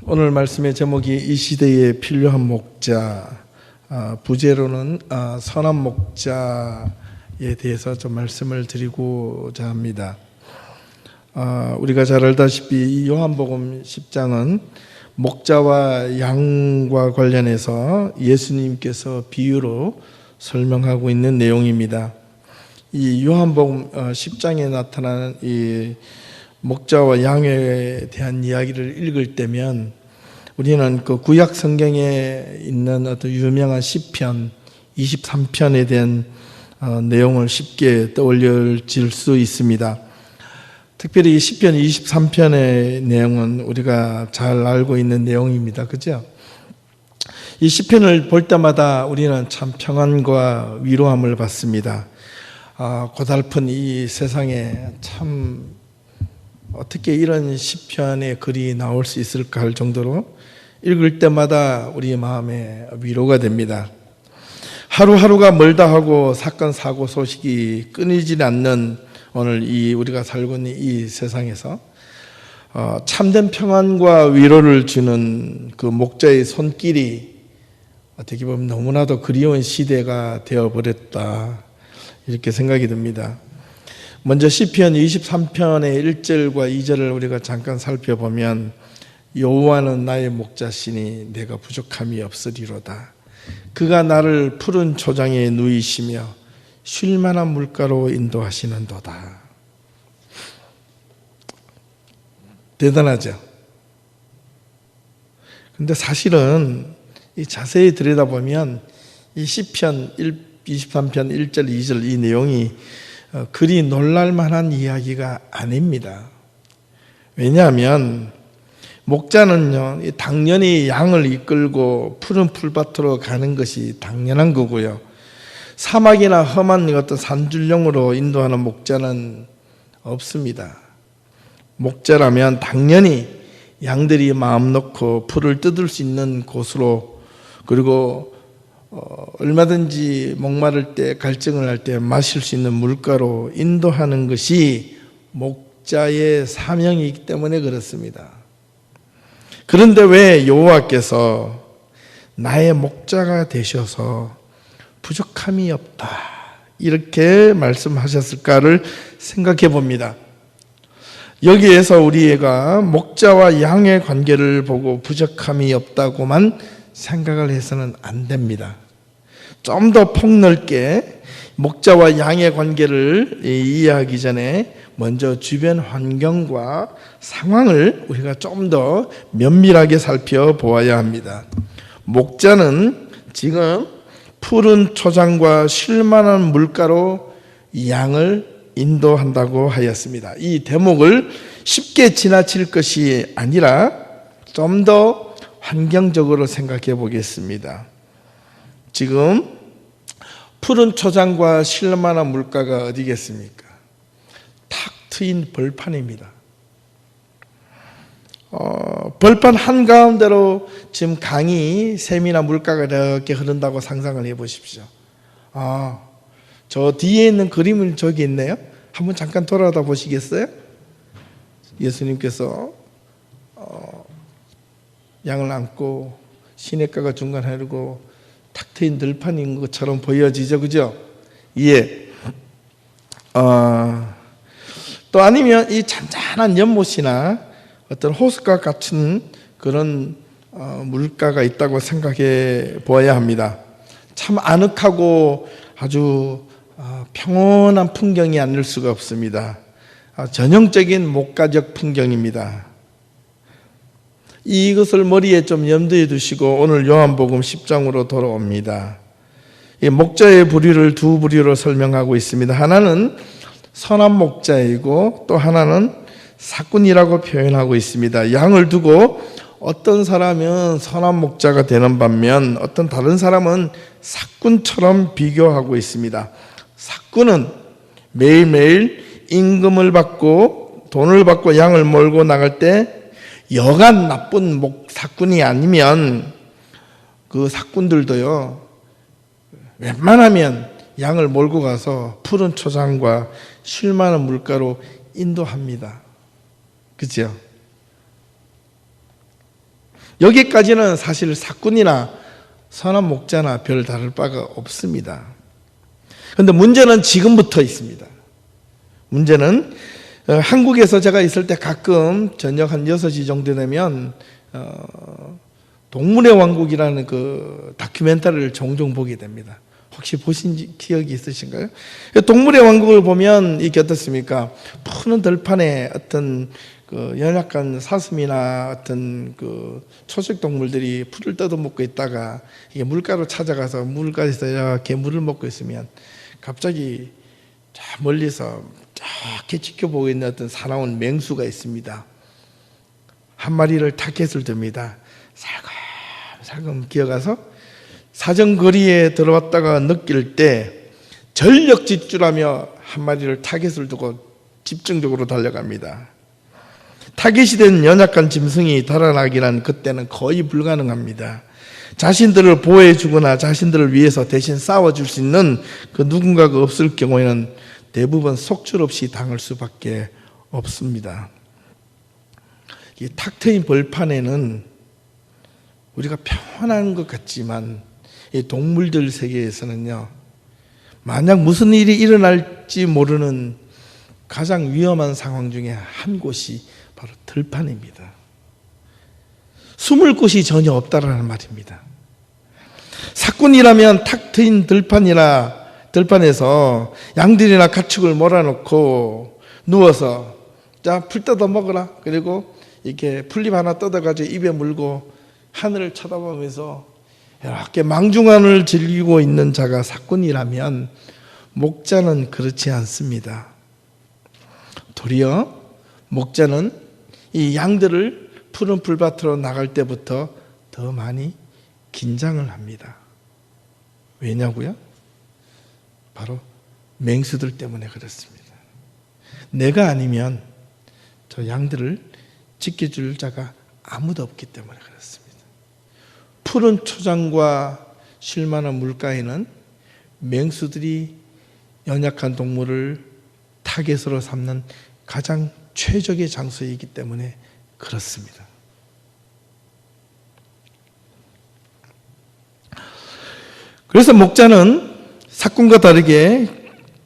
오늘 말씀의 제목이 이 시대에 필요한 목자, 부제로는 선한 목자에 대해서 좀 말씀을 드리고자 합니다. 우리가 잘 알다시피 이 요한복음 10장은 목자와 양과 관련해서 예수님께서 비유로 설명하고 있는 내용입니다. 이 요한복음 10장에 나타나는 이 목자와 양에 대한 이야기를 읽을 때면 우리는 그 구약 성경에 있는 어떤 유명한 시편 23편에 대한 내용을 쉽게 떠올릴 수 있습니다. 특별히 이 시편 23편의 내용은 우리가 잘 알고 있는 내용입니다. 그죠? 이 시편을 볼 때마다 우리는 참 평안과 위로함을 받습니다. 고달픈 이 세상에 참 어떻게 이런 시편의 글이 나올 수 있을까 할 정도로 읽을 때마다 우리 마음에 위로가 됩니다. 하루하루가 멀다 하고 사건 사고 소식이 끊이지 않는 오늘 이 우리가 살고 있는 이 세상에서 참된 평안과 위로를 주는 그 목자의 손길이 어떻게 보면 너무나도 그리운 시대가 되어버렸다, 이렇게 생각이 듭니다. 먼저 시편 23편의 1절과 2절을 우리가 잠깐 살펴보면 여호와는 나의 목자시니 내가 부족함이 없으리로다. 그가 나를 푸른 초장에 누이시며 쉴 만한 물가로 인도하시는도다. 대단하죠? 근데 사실은 이 자세히 들여다보면 이 시편 23편 1절 2절 이 내용이 그리 놀랄만한 이야기가 아닙니다. 왜냐하면 목자는요, 당연히 양을 이끌고 푸른 풀밭으로 가는 것이 당연한 거고요. 사막이나 험한 어떤 산줄령으로 인도하는 목자는 없습니다. 목자라면 당연히 양들이 마음 놓고 풀을 뜯을 수 있는 곳으로, 그리고 얼마든지 목마를 때, 갈증을 할 때 마실 수 있는 물가로 인도하는 것이 목자의 사명이기 때문에 그렇습니다. 그런데 왜 여호와께서 나의 목자가 되셔서 부족함이 없다, 이렇게 말씀하셨을까를 생각해 봅니다. 여기에서 우리가 목자와 양의 관계를 보고 부족함이 없다고만 생각을 해서는 안 됩니다. 좀 더 폭넓게 목자와 양의 관계를 이해하기 전에 먼저 주변 환경과 상황을 우리가 좀 더 면밀하게 살펴보아야 합니다. 목자는 지금 푸른 초장과 쉴 만한 물가로 양을 인도한다고 하였습니다. 이 대목을 쉽게 지나칠 것이 아니라 좀 더 환경적으로 생각해 보겠습니다. 지금 푸른 초장과 쉴 만한 물가가 어디겠습니까? 탁 트인 벌판입니다. 벌판 한가운데로 지금 강이, 샘이나 물가가 이렇게 흐른다고 상상을 해 보십시오. 저 뒤에 있는 그림은 저기 있네요. 한번 잠깐 돌아다 보시겠어요? 예수님께서 양을 안고 시냇가가 중간에 흐르고 탁 트인 들판인 것처럼 보여지죠, 그죠? 예. 또 아니면 이 잔잔한 연못이나 어떤 호숫가 같은 그런 물가가 있다고 생각해 보아야 합니다. 참 아늑하고 아주 평온한 풍경이 아닐 수가 없습니다. 전형적인 목가적 풍경입니다. 이것을 머리에 좀 염두에 두시고 오늘 요한복음 10장으로 돌아옵니다. 이 목자의 부류를 두 부류로 설명하고 있습니다. 하나는 선한 목자이고 또 하나는 사꾼이라고 표현하고 있습니다. 양을 두고 어떤 사람은 선한 목자가 되는 반면 어떤 다른 사람은 사꾼처럼 비교하고 있습니다. 사꾼은 매일매일 임금을 받고 돈을 받고 양을 몰고 나갈 때 여간 나쁜 사꾼이 아니면 그 사꾼들도요, 웬만하면 양을 몰고 가서 푸른 초장과 쉴 만한 물가로 인도합니다. 그죠? 여기까지는 사실 사꾼이나 선한 목자나 별 다를 바가 없습니다. 그런데 문제는 지금부터 있습니다. 문제는 한국에서 제가 있을 때 가끔 저녁 한 6시 정도 되면 동물의 왕국이라는 그 다큐멘터리를 종종 보게 됩니다. 혹시 보신 기억이 있으신가요? 동물의 왕국을 보면 이게 어떻습니까? 푸른 들판에 어떤 그 연약한 사슴이나 어떤 그 초식 동물들이 풀을 뜯어먹고 있다가 이게 물가로 찾아가서 물가에서 이렇게 물을 먹고 있으면 갑자기 저 멀리서 이렇게 지켜보고 있는 어떤 사나운 맹수가 있습니다. 한 마리를 타켓을 듭니다. 살금살금 기어가서 사정거리에 들어왔다가 느낄 때 전력 질주하며 한 마리를 타겟을 두고 집중적으로 달려갑니다. 타겟이 된 연약한 짐승이 달아나기란 그때는 거의 불가능합니다. 자신들을 보호해주거나 자신들을 위해서 대신 싸워줄 수 있는 그 누군가가 없을 경우에는 대부분 속절없이 당할 수밖에 없습니다. 이 탁 트인 벌판에는 우리가 평온한 것 같지만 이 동물들 세계에서는요, 만약 무슨 일이 일어날지 모르는 가장 위험한 상황 중에 한 곳이 바로 들판입니다. 숨을 곳이 전혀 없다라는 말입니다. 사꾼이라면 탁 트인 들판에서 양들이나 가축을 몰아놓고 누워서 자, 풀 뜯어 먹어라. 그리고 이렇게 풀잎 하나 뜯어가지고 입에 물고 하늘을 쳐다보면서 이렇게 망중한을 즐기고 있는 자가 사꾼이라면 목자는 그렇지 않습니다. 도리어 목자는 이 양들을 푸른 풀밭으로 나갈 때부터 더 많이 긴장을 합니다. 왜냐고요? 바로 맹수들 때문에 그렇습니다. 내가 아니면 저 양들을 지켜줄 자가 아무도 없기 때문에 그렇습니다. 푸른 초장과 쉴만한 물가에는 맹수들이 연약한 동물을 타겟으로 삼는 가장 최적의 장소이기 때문에 그렇습니다. 그래서 목자는 사꾼과 다르게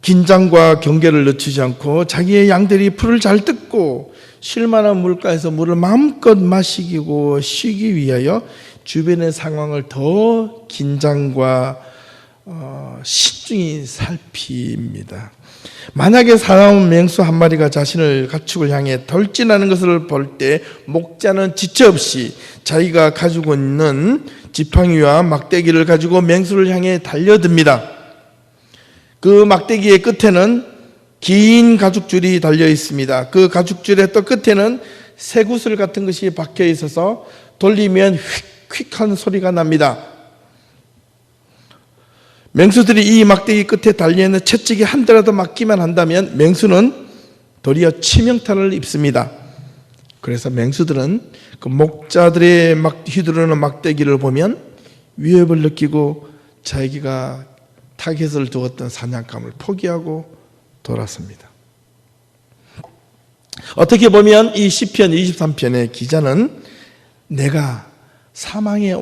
긴장과 경계를 늦추지 않고 자기의 양들이 풀을 잘 뜯고 쉴만한 물가에서 물을 마음껏 마시고 쉬기 위하여 주변의 상황을 더 긴장과 신중히 살핍니다. 만약에 사나운 맹수 한 마리가 자신을 가축을 향해 돌진하는 것을 볼 때 목자는 지체 없이 자기가 가지고 있는 지팡이와 막대기를 가지고 맹수를 향해 달려듭니다. 그 막대기의 끝에는 긴 가죽줄이 달려 있습니다. 그 가죽줄의 또 끝에는 쇠구슬 같은 것이 박혀 있어서 돌리면 휙휙한 소리가 납니다. 맹수들이 이 막대기 끝에 달려있는 채찍이 한 대라도 맞기만 한다면 맹수는 도리어 치명타를 입습니다. 그래서 맹수들은 그 목자들의 휘두르는 막대기를 보면 위협을 느끼고 자기가 타겟을 두었던 사냥감을 포기하고 돌아섭니다. 어떻게 보면 이 시편 23편의 기자는 내가 사망의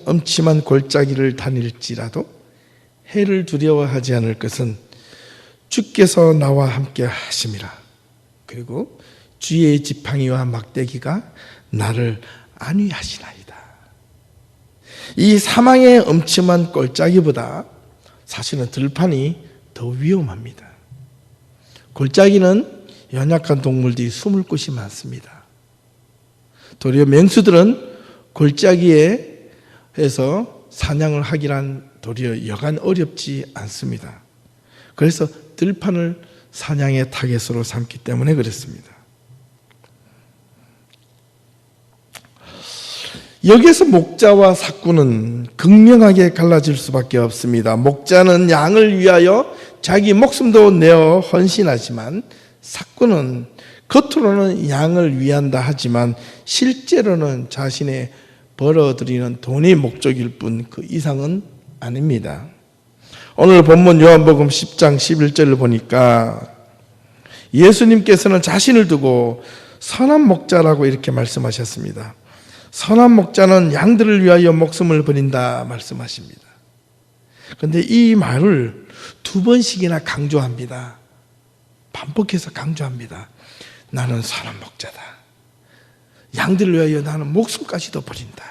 엄침한 골짜기를 다닐지라도 해를 두려워하지 않을 것은 주께서 나와 함께 하심이라. 그리고 주의 지팡이와 막대기가 나를 안위하시나이다. 이 사망의 엄침한 골짜기보다 사실은 들판이 더 위험합니다. 골짜기는 연약한 동물들이 숨을 곳이 많습니다. 도리어 맹수들은 골짜기에서 사냥을 하기란 도리어 여간 어렵지 않습니다. 그래서 들판을 사냥의 타겟으로 삼기 때문에 그렇습니다. 여기에서 목자와 사꾼은 극명하게 갈라질 수밖에 없습니다. 목자는 양을 위하여 자기 목숨도 내어 헌신하지만 사꾼은 겉으로는 양을 위한다 하지만 실제로는 자신의 벌어들이는 돈이 목적일 뿐 그 이상은 아닙니다. 오늘 본문 요한복음 10장 11절을 보니까 예수님께서는 자신을 두고 선한 목자라고 이렇게 말씀하셨습니다. 선한 목자는 양들을 위하여 목숨을 버린다 말씀하십니다. 그런데 이 말을 두 번씩이나 강조합니다. 반복해서 강조합니다. 나는 선한 목자다. 양들을 위하여 나는 목숨까지도 버린다.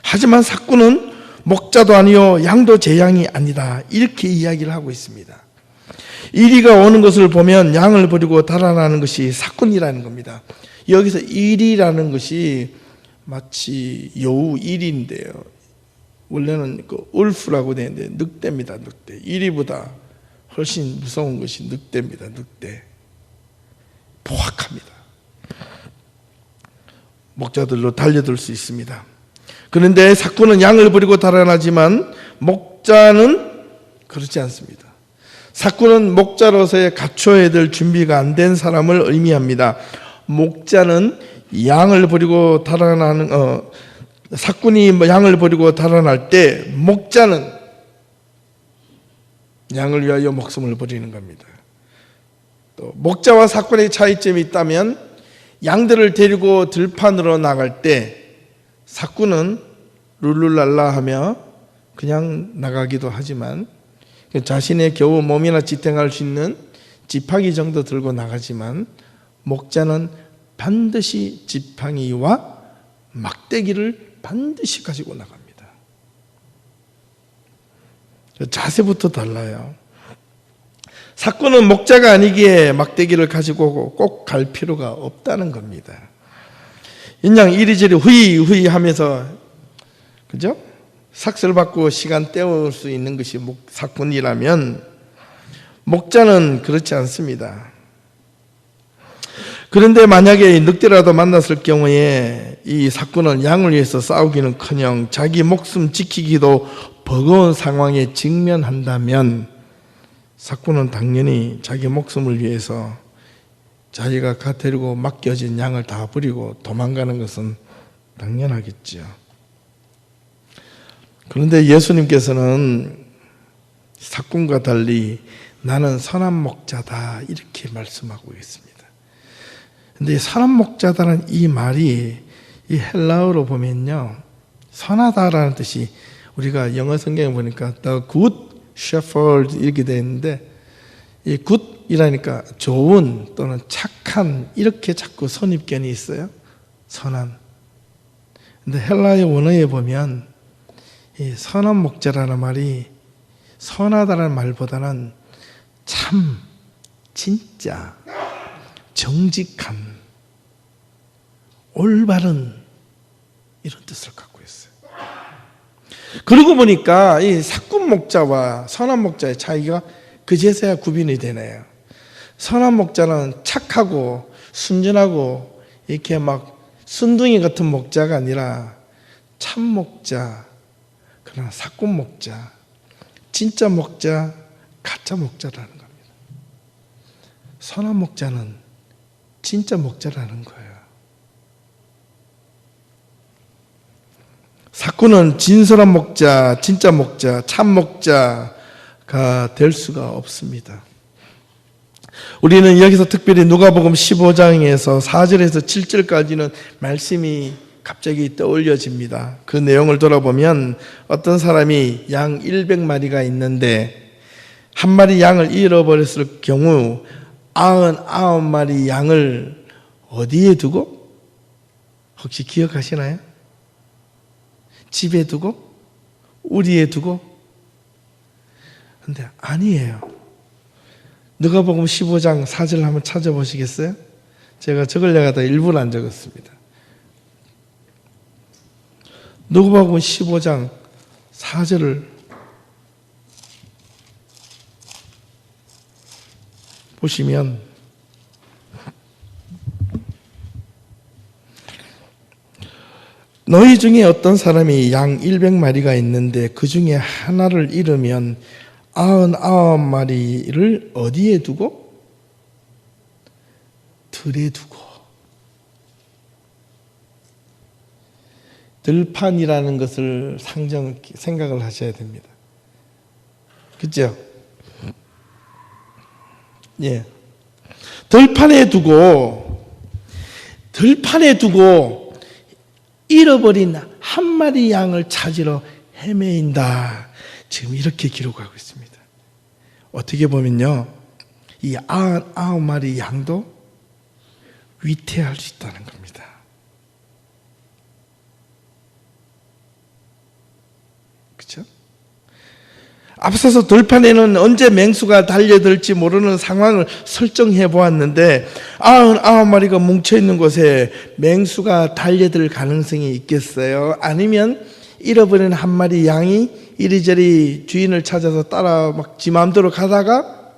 하지만 사꾼은 목자도 아니요 양도 제 양이 아니다. 이렇게 이야기를 하고 있습니다. 이리가 오는 것을 보면 양을 버리고 달아나는 것이 사꾼이라는 겁니다. 여기서 이리라는 것이 마치 여우 이리인데요. 원래는 그 울프라고 되는데 늑대입니다. 늑대. 이리보다 훨씬 무서운 것이 늑대입니다. 늑대. 포악합니다. 목자들로 달려들 수 있습니다. 그런데 사꾼은 양을 버리고 달아나지만 목자는 그렇지 않습니다. 사꾼은 목자로서의 갖춰야 될 준비가 안 된 사람을 의미합니다. 목자는 양을 버리고 달아나는 사꾼이 양을 버리고 달아날 때 목자는 양을 위하여 목숨을 버리는 겁니다. 또 목자와 사꾼의 차이점이 있다면 양들을 데리고 들판으로 나갈 때 사꾼은 룰루랄라 하며 그냥 나가기도 하지만 자신의 겨우 몸이나 지탱할 수 있는 지팡이 정도 들고 나가지만 목자는 반드시 지팡이와 막대기를 반드시 가지고 나갑니다. 자세부터 달라요. 사꾼은 목자가 아니기에 막대기를 가지고 꼭 갈 필요가 없다는 겁니다. 그냥 이리저리 후이 하면서 그죠? 삭슬 받고 시간 때울 수 있는 것이 사꾼이라면 목자는 그렇지 않습니다. 그런데 만약에 늑대라도 만났을 경우에 이 사꾼은 양을 위해서 싸우기는커녕 자기 목숨 지키기도 버거운 상황에 직면한다면 사꾼은 당연히 자기 목숨을 위해서 자기가 데리고 맡겨진 양을 다 버리고 도망가는 것은 당연하겠죠. 그런데 예수님께서는 사꾼과 달리 나는 선한 목자다 이렇게 말씀하고 있습니다. 그런데 선한 목자다는 이 말이 이 헬라어로 보면요 선하다라는 뜻이 우리가 영어 성경에 보니까 the good shepherd 이렇게 되어 있는데 이 good이라니까 좋은 또는 착한 이렇게 자꾸 선입견이 있어요. 선한. 근데 헬라의 원어에 보면 이 선한 목자라는 말이 선하다는 말보다는 참, 진짜, 정직한, 올바른 이런 뜻을 갖고 있어요. 그러고 보니까 이 사꾼 목자와 선한 목자의 차이가 그제서야 구분이 되네요. 선한 목자는 착하고 순전하고 이렇게 막 순둥이 같은 목자가 아니라 참 목자, 그러나 사꾼 목자, 진짜 목자, 가짜 목자라는 겁니다. 선한 목자는 진짜 목자라는 거예요. 사꾼은 진솔한 목자, 진짜 목자, 참 목자가 될 수가 없습니다. 우리는 여기서 특별히 누가복음 15장에서 4절에서 7절까지는 말씀이 갑자기 떠올려집니다. 그 내용을 돌아보면 어떤 사람이 양 100마리가 있는데 한 마리 양을 잃어버렸을 경우 99마리 양을 어디에 두고? 혹시 기억하시나요? 집에 두고? 우리에 두고? 근데 아니에요. 누가복음 15장 4절 한번 찾아보시겠어요? 제가 적으려고 하다가 일부러 안 적었습니다. 누가복음 15장 4절을 보시면 너희 중에 어떤 사람이 양 100마리가 있는데 그 중에 하나를 잃으면 99마리를 어디에 두고? 들에 두고. 들판이라는 것을 생각을 하셔야 됩니다. 그렇죠? 예. 들판에 두고 잃어버린 한 마리 양을 찾으러 헤매인다. 지금 이렇게 기록하고 있습니다. 어떻게 보면요, 이 99마리 양도 위태할 수 있다는 겁니다. 그렇죠? 앞서서 들판에는 언제 맹수가 달려들지 모르는 상황을 설정해 보았는데 99마리가 뭉쳐있는 곳에 맹수가 달려들 가능성이 있겠어요? 아니면 잃어버린 한 마리 양이 이리저리 주인을 찾아서 따라 막 지 마음대로 가다가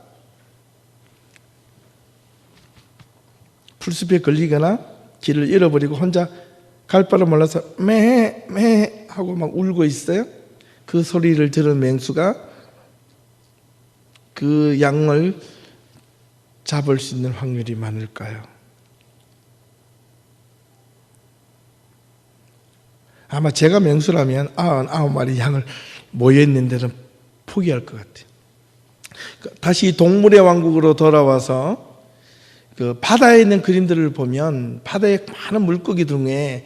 풀숲에 걸리거나 길을 잃어버리고 혼자 갈 바를 몰라서 매 하고 막 울고 있어요. 그 소리를 들은 맹수가 그 양을 잡을 수 있는 확률이 많을까요? 아마 제가 맹수라면 99마리 양을 모여있는 데는 포기할 것 같아요. 다시 동물의 왕국으로 돌아와서 그 바다에 있는 그림들을 보면 바다에 많은 물고기 중에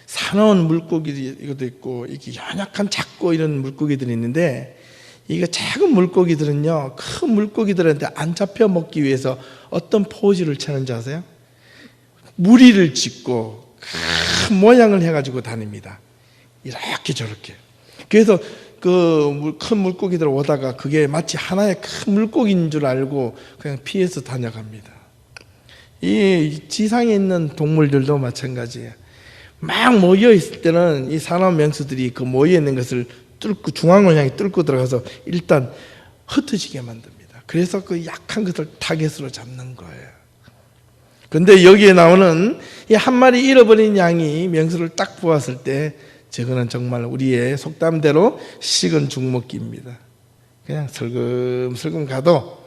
사나운 물고기도 있고 이렇게 연약한 작고 이런 물고기들이 있는데, 이거 작은 물고기들은요, 큰 물고기들한테 안 잡혀 먹기 위해서 어떤 포즈를 취하는지 아세요? 무리를 짓고 큰 모양을 해가지고 다닙니다. 이렇게 저렇게. 그래서 그 큰 물고기들 오다가 그게 마치 하나의 큰 물고기인 줄 알고 그냥 피해서 다녀갑니다. 이 지상에 있는 동물들도 마찬가지예요. 막 모여 있을 때는 이 사나운 맹수들이 그 모여 있는 것을 뚫고 중앙을 향해 뚫고 들어가서 일단 흩어지게 만듭니다. 그래서 그 약한 것을 타겟으로 잡는 거예요. 그런데 여기에 나오는 이 한 마리 잃어버린 양이 맹수를 딱 보았을 때 저거는 정말 우리의 속담대로 식은 죽먹기입니다. 그냥 슬금슬금 가도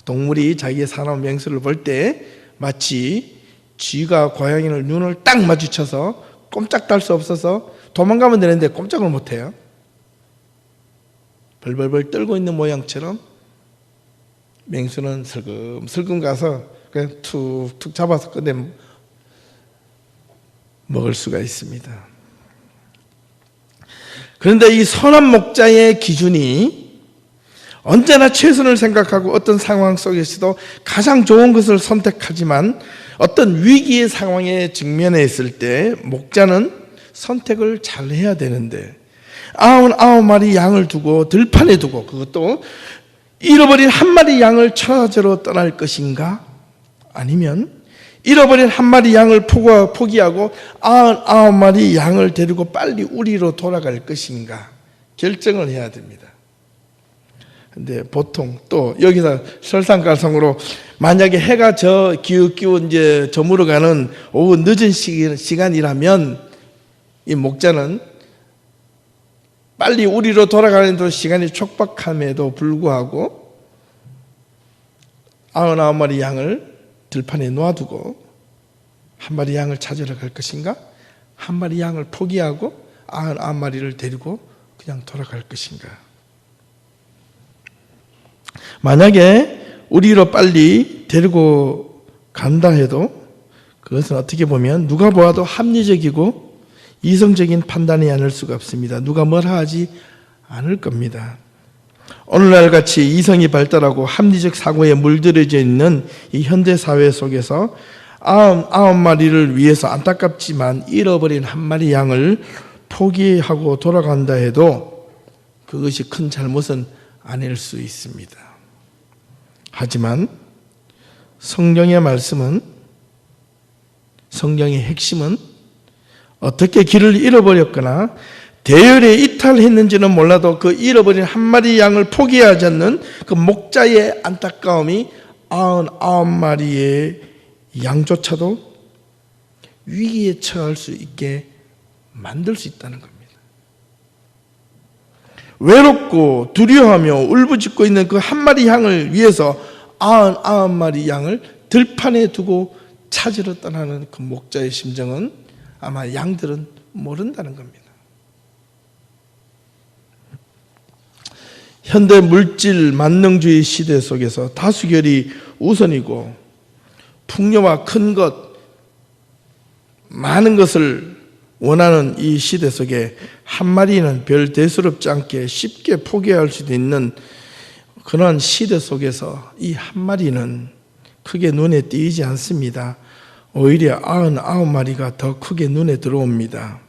동물이 자기의 사나운 맹수를 볼 때 마치 쥐가 고양이를 눈을 딱 마주쳐서 꼼짝도 할 수 없어서 도망가면 되는데 꼼짝을 못해요. 벌벌벌 떨고 있는 모양처럼 맹수는 슬금슬금 가서 그냥 툭툭 잡아서 끝내 먹을 수가 있습니다. 그런데 이 선한 목자의 기준이 언제나 최선을 생각하고 어떤 상황 속에서도 가장 좋은 것을 선택하지만 어떤 위기의 상황에 직면해 있을 때 목자는 선택을 잘 해야 되는데 99마리 양을 두고 들판에 두고 그것도 잃어버린 한 마리 양을 찾으러 떠날 것인가? 아니면 잃어버린 한 마리 양을 포기하고 99마리 양을 데리고 빨리 우리로 돌아갈 것인가? 결정을 해야 됩니다. 근데 보통 또 여기서 설상가상으로 만약에 해가 기웃기웃 이제 저물어 가는 오후 늦은 시간이라면 이 목자는 빨리 우리로 돌아가는 데 시간이 촉박함에도 불구하고 99마리 양을 들판에 놓아두고 한 마리 양을 찾으러 갈 것인가? 한 마리 양을 포기하고 99마리를 데리고 그냥 돌아갈 것인가? 만약에 우리로 빨리 데리고 간다 해도 그것은 어떻게 보면 누가 보아도 합리적이고 이성적인 판단이 아닐 수가 없습니다. 누가 뭐라 하지 않을 겁니다. 오늘날 같이 이성이 발달하고 합리적 사고에 물들여져 있는 이 현대 사회 속에서 99마리를 위해서 안타깝지만 잃어버린 한 마리 양을 포기하고 돌아간다 해도 그것이 큰 잘못은 아닐 수 있습니다. 하지만 성경의 말씀은, 성경의 핵심은 어떻게 길을 잃어버렸거나 대열에 이탈했는지는 몰라도 그 잃어버린 한 마리 양을 포기하지 않는 그 목자의 안타까움이 99마리의 양조차도 위기에 처할 수 있게 만들 수 있다는 겁니다. 외롭고 두려워하며 울부짖고 있는 그 한 마리 양을 위해서 99마리 양을 들판에 두고 찾으러 떠나는 그 목자의 심정은 아마 양들은 모른다는 겁니다. 현대 물질 만능주의 시대 속에서 다수결이 우선이고 풍요와 큰 것, 많은 것을 원하는 이 시대 속에 한 마리는 별 대수롭지 않게 쉽게 포기할 수도 있는 그런 시대 속에서 이 한 마리는 크게 눈에 띄지 않습니다. 오히려 99마리가 더 크게 눈에 들어옵니다.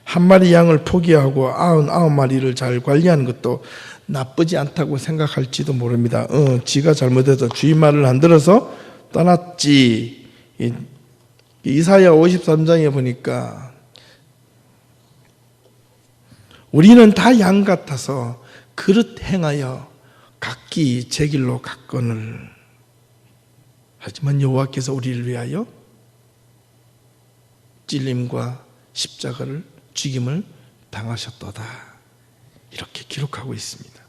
한 마리 양을 포기하고 99마리를 잘 관리하는 것도 나쁘지 않다고 생각할지도 모릅니다. 지가 잘못해서 주인 말을 안 들어서 떠났지. 이사야 53장에 보니까 우리는 다 양 같아서 그릇 행하여 각기 제 길로 갔거늘. 하지만 여호와께서 우리를 위하여 찔림과 십자가를 죽임을 당하셨도다. 이렇게 기록하고 있습니다.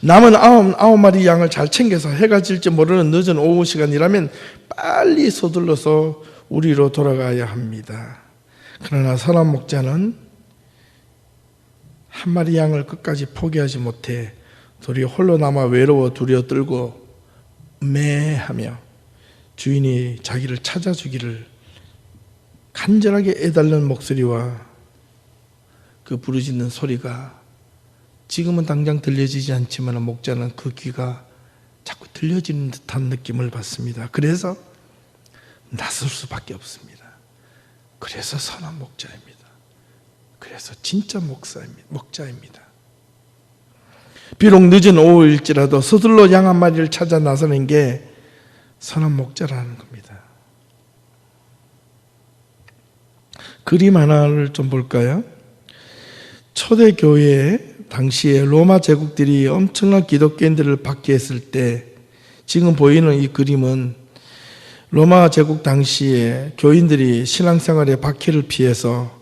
남은 99마리 양을 잘 챙겨서 해가 질지 모르는 늦은 오후 시간이라면 빨리 서둘러서 우리로 돌아가야 합니다. 그러나 선한 목자는 한 마리 양을 끝까지 포기하지 못해 도리어 홀로 남아 외로워 두려워 떨고 매하며 주인이 자기를 찾아주기를 간절하게 애달는 목소리와 그 부르짖는 소리가 지금은 당장 들려지지 않지만 목자는 그 귀가 자꾸 들려지는 듯한 느낌을 받습니다. 그래서 나설 수밖에 없습니다. 그래서 선한 목자입니다. 그래서 진짜 목자입니다. 비록 늦은 오후일지라도 서둘러 양 한 마리를 찾아 나서는 게 선한 목자라는 겁니다. 그림 하나를 좀 볼까요? 초대교회 당시에 로마 제국들이 엄청난 기독교인들을 박해했을 때 지금 보이는 이 그림은 로마 제국 당시에 교인들이 신앙생활의 박해를 피해서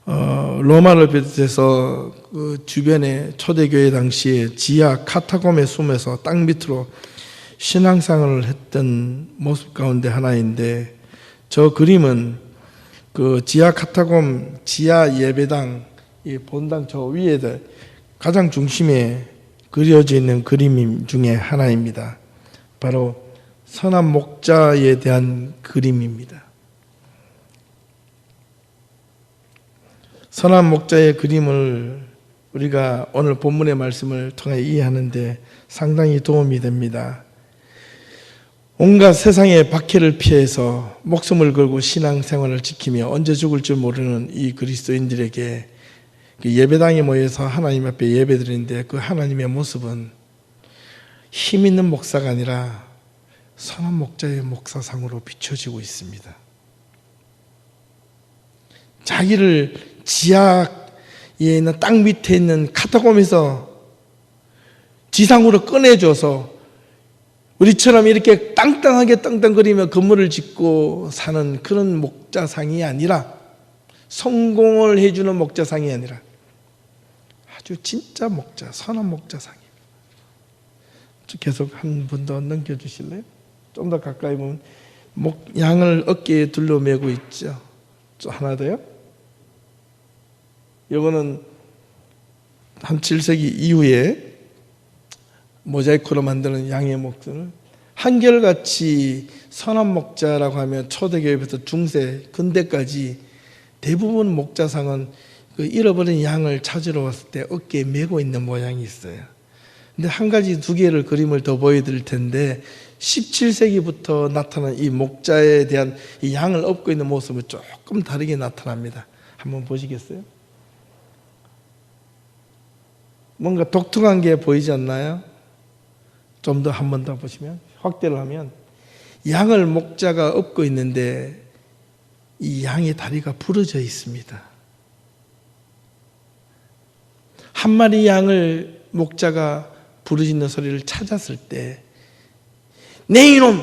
로마를 비롯해서 그 주변의 초대교회 당시에 지하 카타콤에 숨어서 땅 밑으로 신앙생활을 했던 모습 가운데 하나인데, 저 그림은 그 지하 카타콤, 지하 예배당, 이 본당 저 위에 가장 중심에 그려져 있는 그림 중에 하나입니다. 바로 선한 목자에 대한 그림입니다. 선한 목자의 그림을 우리가 오늘 본문의 말씀을 통해 이해하는데 상당히 도움이 됩니다. 온갖 세상의 박해를 피해서 목숨을 걸고 신앙생활을 지키며 언제 죽을 줄 모르는 이 그리스도인들에게 예배당에 모여서 하나님 앞에 예배드리는데 그 하나님의 모습은 힘 있는 목사가 아니라 선한 목자의 목사상으로 비춰지고 있습니다. 자기를 지하에 있는 땅 밑에 있는 카타콤에서 지상으로 꺼내줘서 우리처럼 이렇게 땅땅하게 땅땅거리며 건물을 짓고 사는 그런 목자상이 아니라, 성공을 해주는 목자상이 아니라 아주 진짜 목자, 선한 목자상입니다. 계속 한 분 더 넘겨주실래요? 좀 더 가까이 보면 양을 어깨에 둘러매고 있죠. 하나 더요. 이거는 한 7세기 이후에 모자이크로 만드는 양의 목들을 한결같이 선한 목자라고 하면 초대교회부터 중세, 근대까지 대부분 목자상은 그 잃어버린 양을 찾으러 왔을 때 어깨에 메고 있는 모양이 있어요. 근데 한 가지 두 개를 그림을 더 보여드릴 텐데 17세기부터 나타난 이 목자에 대한 이 양을 업고 있는 모습은 조금 다르게 나타납니다. 한번 보시겠어요? 뭔가 독특한 게 보이지 않나요? 좀 더 한 번 더 보시면, 확대를 하면 양을 목자가 업고 있는데 이 양의 다리가 부러져 있습니다. 한 마리 양을 목자가 부르짖는 소리를 찾았을 때 내 이놈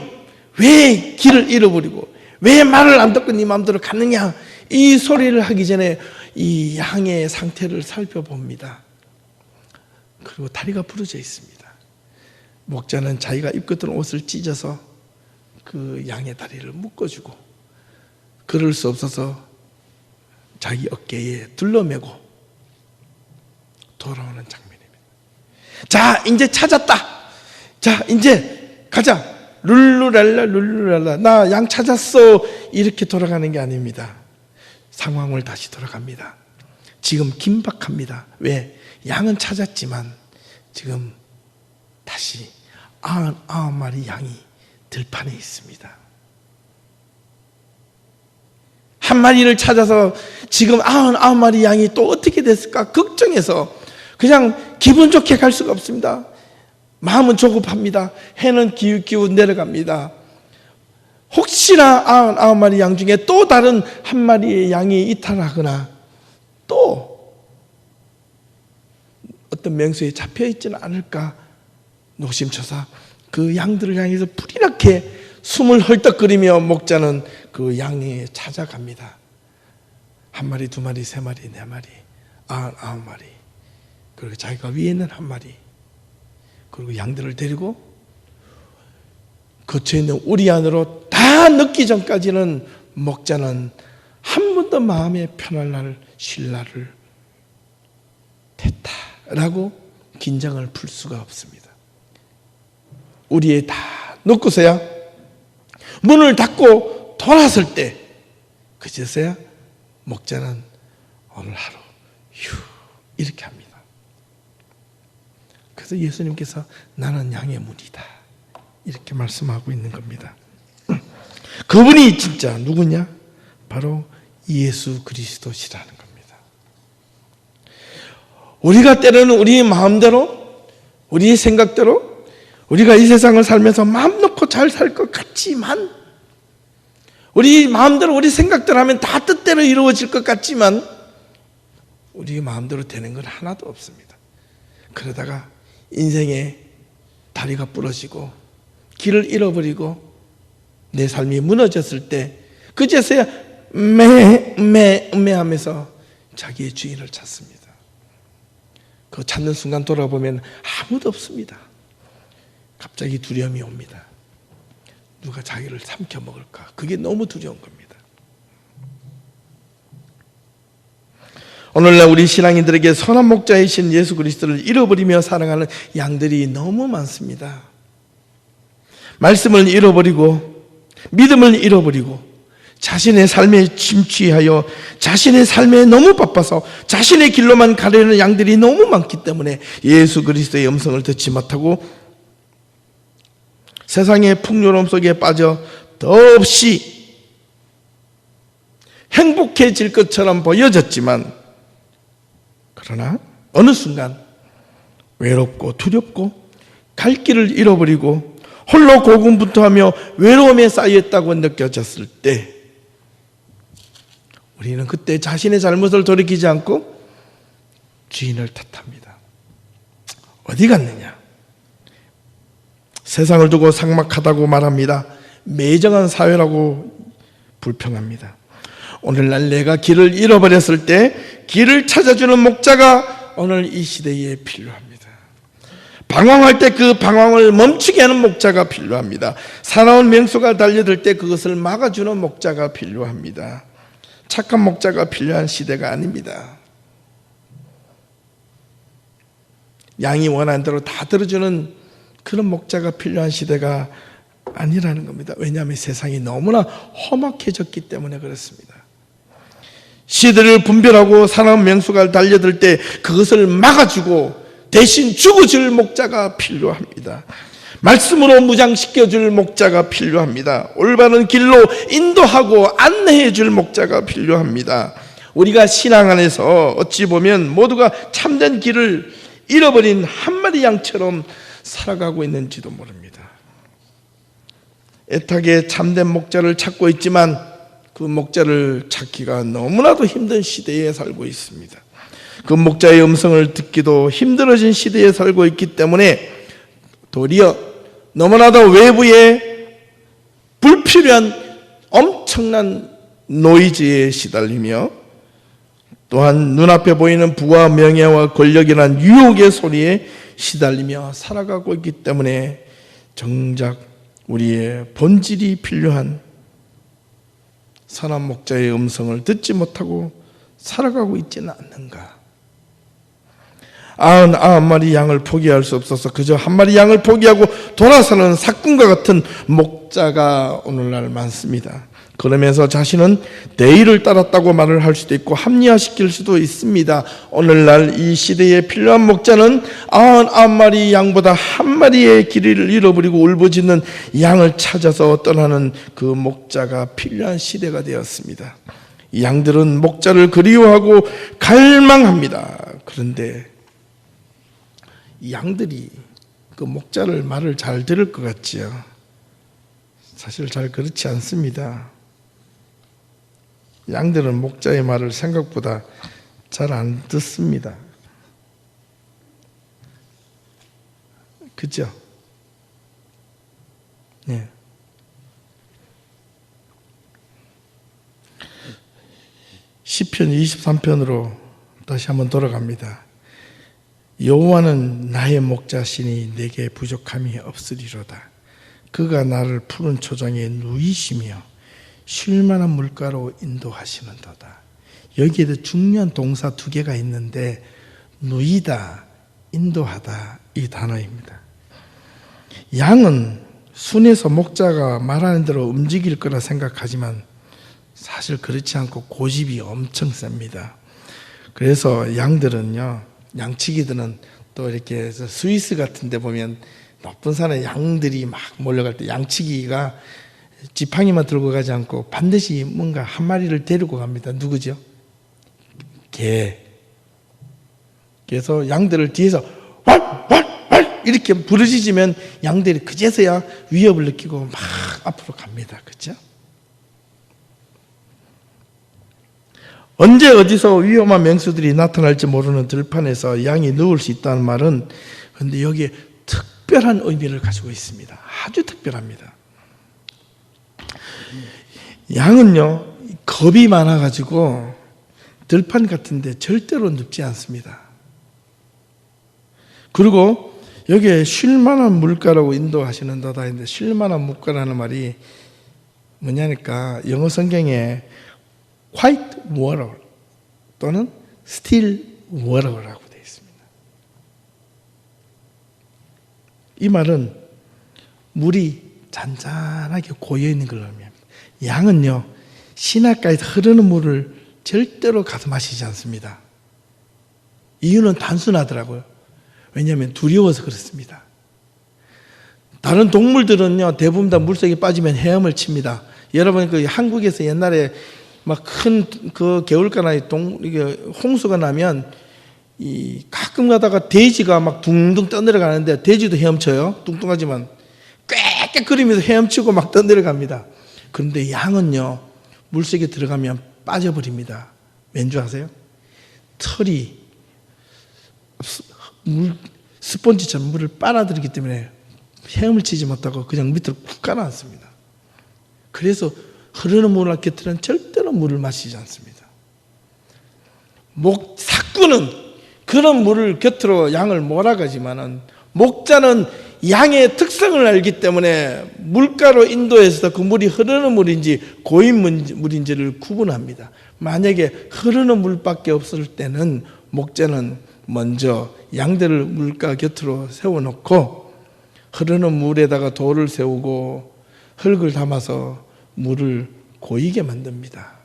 왜 길을 잃어버리고 왜 말을 안 듣고 네 마음대로 갔느냐, 이 소리를 하기 전에 이 양의 상태를 살펴봅니다. 그리고 다리가 부러져 있습니다. 목자는 자기가 입고 있던 옷을 찢어서 그 양의 다리를 묶어주고 그럴 수 없어서 자기 어깨에 둘러매고 돌아오는 장면입니다. 자, 이제 찾았다. 자, 이제 가자. 룰루랄라 룰루랄라 나 양 찾았어 이렇게 돌아가는 게 아닙니다. 상황을 다시 돌아갑니다. 지금 긴박합니다. 왜? 양은 찾았지만 지금 다시 99마리 양이 들판에 있습니다. 한 마리를 찾아서 지금 99마리 양이 또 어떻게 됐을까 걱정해서 그냥 기분 좋게 갈 수가 없습니다. 마음은 조급합니다. 해는 기웃기웃 내려갑니다. 혹시나 99마리 양 중에 또 다른 한 마리의 양이 이탈하거나 또 어떤 맹수에 잡혀 있지는 않을까 노심초사 그 양들을 향해서 불이 나게 숨을 헐떡거리며 목자는 그 양에 찾아갑니다. 한 마리, 두 마리, 세 마리, 네 마리, 99마리. 그리고 자기가 위에 있는 한 마리. 그리고 양들을 데리고 거쳐 있는 우리 안으로 다 넣기 전까지는 목자는 한 번도 마음에 편할 날 쉴 날을 됐다라고 긴장을 풀 수가 없습니다. 우리에 다 넣고서야 문을 닫고 돌아설 때 그제서야 목자는 오늘 하루 휴 이렇게 합니다. 그래서 예수님께서 나는 양의 문이다 이렇게 말씀하고 있는 겁니다. 그분이 진짜 누구냐? 바로 예수 그리스도시라는 겁니다. 우리가 때로는 우리의 마음대로 우리의 생각대로 우리가 이 세상을 살면서 마음 놓고 잘 살 것 같지만 우리 마음대로 우리 생각대로 하면 다 뜻대로 이루어질 것 같지만 우리 마음대로 되는 건 하나도 없습니다. 그러다가 인생에 다리가 부러지고 길을 잃어버리고 내 삶이 무너졌을 때 그제서야 하면서 자기의 주인을 찾습니다. 그 찾는 순간 돌아보면 아무도 없습니다. 갑자기 두려움이 옵니다. 누가 자기를 삼켜먹을까? 그게 너무 두려운 겁니다. 오늘날 우리 신앙인들에게 선한 목자이신 예수 그리스도를 잃어버리며 살아가는 양들이 너무 많습니다. 말씀을 잃어버리고 믿음을 잃어버리고 자신의 삶에 침취하여 자신의 삶에 너무 바빠서 자신의 길로만 가려는 양들이 너무 많기 때문에 예수 그리스도의 음성을 듣지 못하고 세상의 풍요로움 속에 빠져 더없이 행복해질 것처럼 보여졌지만 그러나 어느 순간 외롭고 두렵고 갈 길을 잃어버리고 홀로 고군분투하며 외로움에 쌓여있다고 느껴졌을 때 우리는 그때 자신의 잘못을 돌이키지 않고 주인을 탓합니다. 어디 갔느냐? 세상을 두고 삭막하다고 말합니다. 매정한 사회라고 불평합니다. 오늘날 내가 길을 잃어버렸을 때 길을 찾아주는 목자가 오늘 이 시대에 필요합니다. 방황할 때 그 방황을 멈추게 하는 목자가 필요합니다. 사나운 맹수가 달려들 때 그것을 막아주는 목자가 필요합니다. 착한 목자가 필요한 시대가 아닙니다. 양이 원하는 대로 다 들어주는 그런 목자가 필요한 시대가 아니라는 겁니다. 왜냐하면 세상이 너무나 험악해졌기 때문에 그렇습니다. 시대를 분별하고 사나운 맹수가 달려들 때 그것을 막아주고 대신 죽어줄 목자가 필요합니다. 말씀으로 무장시켜줄 목자가 필요합니다. 올바른 길로 인도하고 안내해줄 목자가 필요합니다. 우리가 신앙 안에서 어찌 보면 모두가 참된 길을 잃어버린 한 마리 양처럼 살아가고 있는지도 모릅니다. 애타게 참된 목자를 찾고 있지만 그 목자를 찾기가 너무나도 힘든 시대에 살고 있습니다. 그 목자의 음성을 듣기도 힘들어진 시대에 살고 있기 때문에 도리어 너무나도 외부에 불필요한 엄청난 노이즈에 시달리며 또한 눈앞에 보이는 부와 명예와 권력이란 유혹의 소리에 시달리며 살아가고 있기 때문에 정작 우리의 본질이 필요한 선한 목자의 음성을 듣지 못하고 살아가고 있지는 않는가. 99마리 양을 포기할 수 없어서 그저 한 마리 양을 포기하고 돌아서는 사꾼과 같은 목자가 오늘날 많습니다. 그러면서 자신은 대의를 따랐다고 말을 할 수도 있고 합리화시킬 수도 있습니다. 오늘날 이 시대에 필요한 목자는 99마리 양보다 한 마리의 길이를 잃어버리고 울부짖는 양을 찾아서 떠나는 그 목자가 필요한 시대가 되었습니다. 양들은 목자를 그리워하고 갈망합니다. 그런데 양들이 그 목자를 말을 잘 들을 것 같지요. 사실 잘 그렇지 않습니다. 양들은 목자의 말을 생각보다 잘 안 듣습니다. 그죠? 네. 시편 23편으로 다시 한번 돌아갑니다. 여호와는 나의 목자시니 내게 부족함이 없으리로다. 그가 나를 푸른 초장에 누이시며 쉴만한 물가로 인도하시는도다. 여기에도 중요한 동사 두 개가 있는데 누이다, 인도하다 이 단어입니다. 양은 순에서 목자가 말하는 대로 움직일 거라 생각하지만 사실 그렇지 않고 고집이 엄청 셉니다. 그래서 양들은요, 양치기들은 또 이렇게 스위스 같은 데 보면 높은 산에 양들이 막 몰려갈 때 양치기가 지팡이만 들고 가지 않고 반드시 뭔가 한 마리를 데리고 갑니다. 누구죠? 개. 그래서 양들을 뒤에서 왈 이렇게 부르짖으면 양들이 그제서야 위협을 느끼고 막 앞으로 갑니다. 그렇죠? 언제 어디서 위험한 맹수들이 나타날지 모르는 들판에서 양이 누울 수 있다는 말은 그런데 여기에 특별한 의미를 가지고 있습니다. 아주 특별합니다. 양은요, 겁이 많아가지고 들판 같은데 절대로 눕지 않습니다. 그리고 여기에 쉴만한 물가라고 인도하시는도다 했는데 쉴만한 물가라는 말이 뭐냐니까 영어 성경에 white water 또는 still water라고 되어 있습니다. 이 말은 물이 잔잔하게 고여있는 걸 의미합니다. 양은요, 시냇가에서 흐르는 물을 절대로 가서 마시지 않습니다. 이유는 단순하더라고요. 왜냐하면 두려워서 그렇습니다. 다른 동물들은요, 대부분 다 물속에 빠지면 헤엄을 칩니다. 여러분, 그 한국에서 옛날에 막 큰 그 개울가나 이게 홍수가 나면 가끔 가다가 돼지가 막 둥둥 떠내려가는데 돼지도 헤엄쳐요. 뚱뚱하지만 꽥꽥거리면서 헤엄치고 막 떠내려갑니다. 그런데 양은요, 물속에 들어가면 빠져버립니다. 왠 줄 아세요? 털이 스펀지처럼 물을 빨아들이기 때문에 헤엄을 치지 못하고 그냥 밑으로 푹 깔아앉습니다. 그래서 흐르는 물을 곁들은 절대로 물을 마시지 않습니다. 사꾼은 그런 물을 곁으로 양을 몰아가지만은 목자는 양의 특성을 알기 때문에 물가로 인도해서 그 물이 흐르는 물인지 고인 물인지를 구분합니다. 만약에 흐르는 물밖에 없을 때는 목자는 먼저 양들을 물가 곁으로 세워놓고 흐르는 물에다가 돌을 세우고 흙을 담아서 물을 고이게 만듭니다.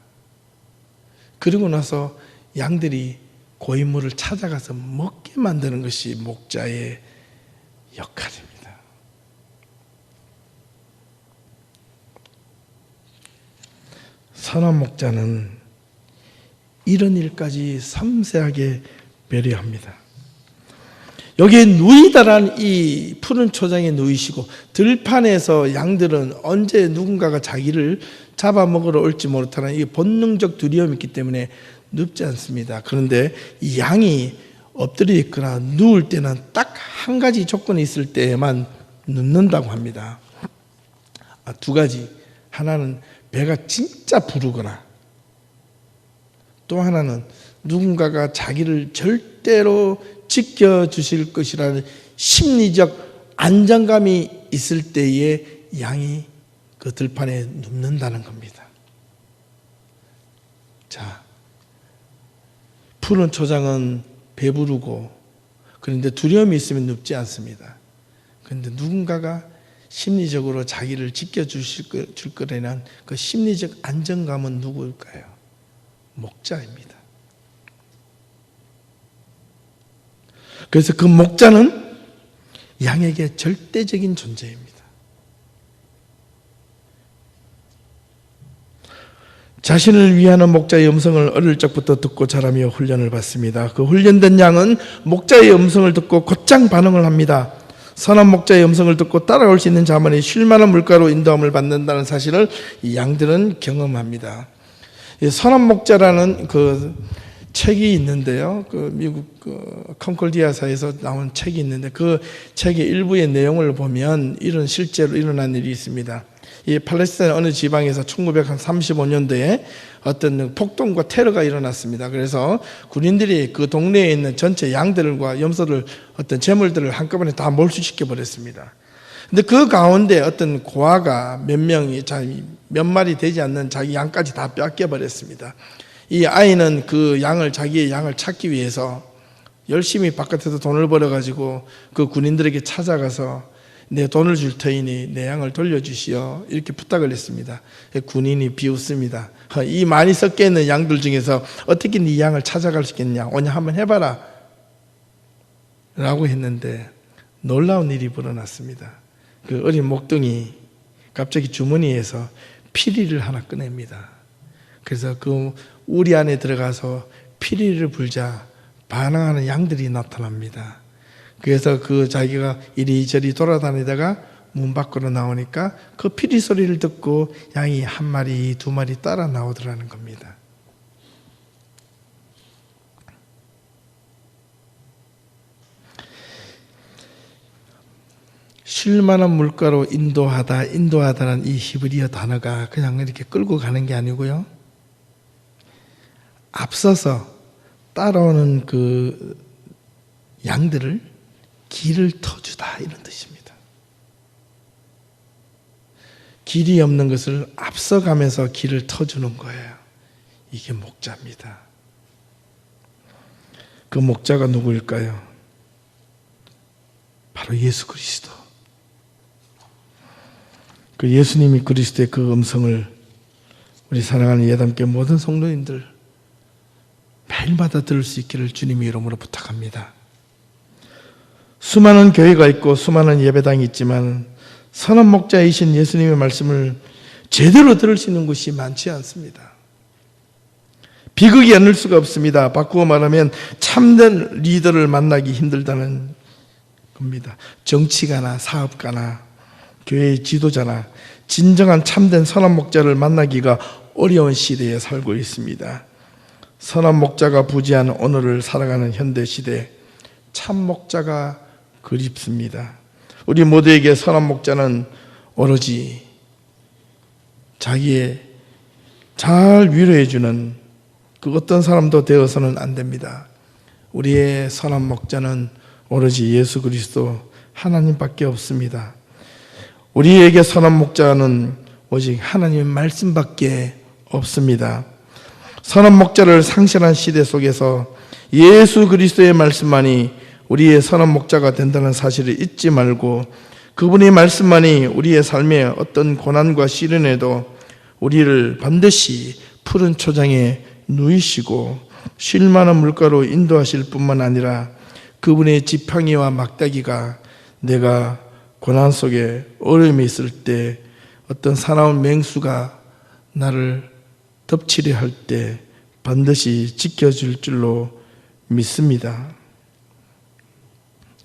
그리고 나서 양들이 고인 물을 찾아가서 먹게 만드는 것이 목자의 역할입니다. 선한 목자는 이런 일까지 섬세하게 배려합니다. 여기에 누이다란 이 푸른 초장에 누이시고 들판에서 양들은 언제 누군가가 자기를 잡아먹으러 올지 모르다는 이 본능적 두려움이 있기 때문에 눕지 않습니다. 그런데 이 양이 엎드려 있거나 누울 때는 딱 한 가지 조건이 있을 때에만 눕는다고 합니다. 두 가지. 하나는 배가 진짜 부르거나 또 하나는 누군가가 자기를 절대로 지켜주실 것이라는 심리적 안정감이 있을 때에 양이 그 들판에 눕는다는 겁니다. 자, 푸른 초장은 배부르고 그런데 두려움이 있으면 눕지 않습니다. 그런데 누군가가 심리적으로 자기를 지켜줄 거라는 그 심리적 안정감은 누구일까요? 목자입니다. 그래서 그 목자는 양에게 절대적인 존재입니다. 자신을 위하는 목자의 음성을 어릴 적부터 듣고 자라며 훈련을 받습니다. 그 훈련된 양은 목자의 음성을 듣고 곧장 반응을 합니다. 선한 목자의 음성을 듣고 따라올 수 있는 자만이 쉴만한 물가로 인도함을 받는다는 사실을 이 양들은 경험합니다. 선한 목자라는 그 책이 있는데요. 그 미국 컨콜디아사에서 나온 책이 있는데 그 책의 일부의 내용을 보면 이런 실제로 일어난 일이 있습니다. 이 팔레스타인 어느 지방에서 1935년도에 어떤 폭동과 테러가 일어났습니다. 그래서 군인들이 그 동네에 있는 전체 양들과 염소들 어떤 재물들을 한꺼번에 다 몰수시켜 버렸습니다. 근데 그 가운데 어떤 고아가 몇 마리 되지 않는 자기 양까지 다 뺏겨 버렸습니다. 이 아이는 그 자기의 양을 찾기 위해서 열심히 바깥에서 돈을 벌어가지고 그 군인들에게 찾아가서 내 돈을 줄 테이니 내 양을 돌려주시오 이렇게 부탁을 했습니다. 군인이 비웃습니다. 이 많이 섞여 있는 양들 중에서 어떻게 네 양을 찾아갈 수 있겠냐, 오냐 한번 해봐라 라고 했는데 놀라운 일이 벌어났습니다. 그 어린 목동이 갑자기 주머니에서 피리를 하나 꺼냅니다. 그래서 그 우리 안에 들어가서 피리를 불자 반항하는 양들이 나타납니다. 그래서 그 자기가 이리저리 돌아다니다가 문 밖으로 나오니까 그 피리 소리를 듣고 양이 한 마리, 두 마리 따라 나오더라는 겁니다. 쉴만한 물가로 인도하다는 이 히브리어 단어가 그냥 이렇게 끌고 가는 게 아니고요. 앞서서 따라오는 그 양들을 길을 터주다 이런 뜻입니다. 길이 없는 것을 앞서가면서 길을 터주는 거예요. 이게 목자입니다. 그 목자가 누구일까요? 바로 예수 그리스도. 그 예수님이 그리스도의 그 음성을 우리 사랑하는 예담교회 모든 성도님들 매일마다 들을 수 있기를 주님의 이름으로 부탁합니다. 수많은 교회가 있고 수많은 예배당이 있지만 선한 목자이신 예수님의 말씀을 제대로 들을 수 있는 곳이 많지 않습니다. 비극이 않을 수가 없습니다. 바꾸어 말하면 참된 리더를 만나기 힘들다는 겁니다. 정치가나 사업가나 교회의 지도자나 진정한 참된 선한 목자를 만나기가 어려운 시대에 살고 있습니다. 선한 목자가 부재한 오늘을 살아가는 현대 시대, 참 목자가 그립습니다. 우리 모두에게 선한 목자는 오로지 자기의 잘 위로해주는 그 어떤 사람도 되어서는 안 됩니다. 우리의 선한 목자는 오로지 예수 그리스도 하나님밖에 없습니다. 우리에게 선한 목자는 오직 하나님의 말씀밖에 없습니다. 선한 목자를 상실한 시대 속에서 예수 그리스도의 말씀만이 우리의 선한 목자가 된다는 사실을 잊지 말고 그분의 말씀만이 우리의 삶의 어떤 고난과 시련에도 우리를 반드시 푸른 초장에 누이시고 쉴만한 물가로 인도하실 뿐만 아니라 그분의 지팡이와 막대기가 내가 고난 속에 어려움이 있을 때 어떤 사나운 맹수가 나를 덮치려 할 때 반드시 지켜줄 줄로 믿습니다.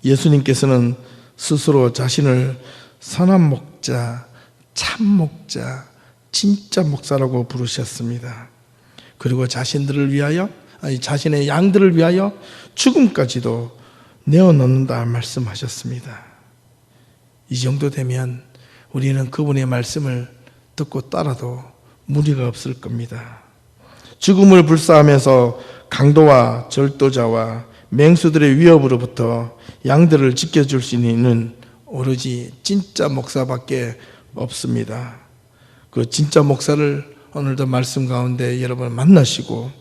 예수님께서는 스스로 자신을 선한 목자, 참 목자, 진짜 목사라고 부르셨습니다. 그리고 자신의 양들을 위하여 죽음까지도 내어놓는다 말씀하셨습니다. 이 정도 되면 우리는 그분의 말씀을 듣고 따라도 무리가 없을 겁니다. 죽음을 불사하면서 강도와 절도자와 맹수들의 위협으로부터 양들을 지켜줄 수 있는 오로지 진짜 목사밖에 없습니다. 그 진짜 목사를 오늘도 말씀 가운데 여러분 만나시고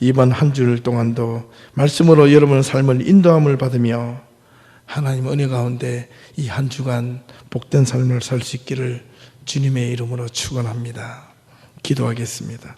이번 한 주일 동안도 말씀으로 여러분의 삶을 인도함을 받으며 하나님 은혜 가운데 이 한 주간 복된 삶을 살 수 있기를 주님의 이름으로 축원합니다. 기도하겠습니다.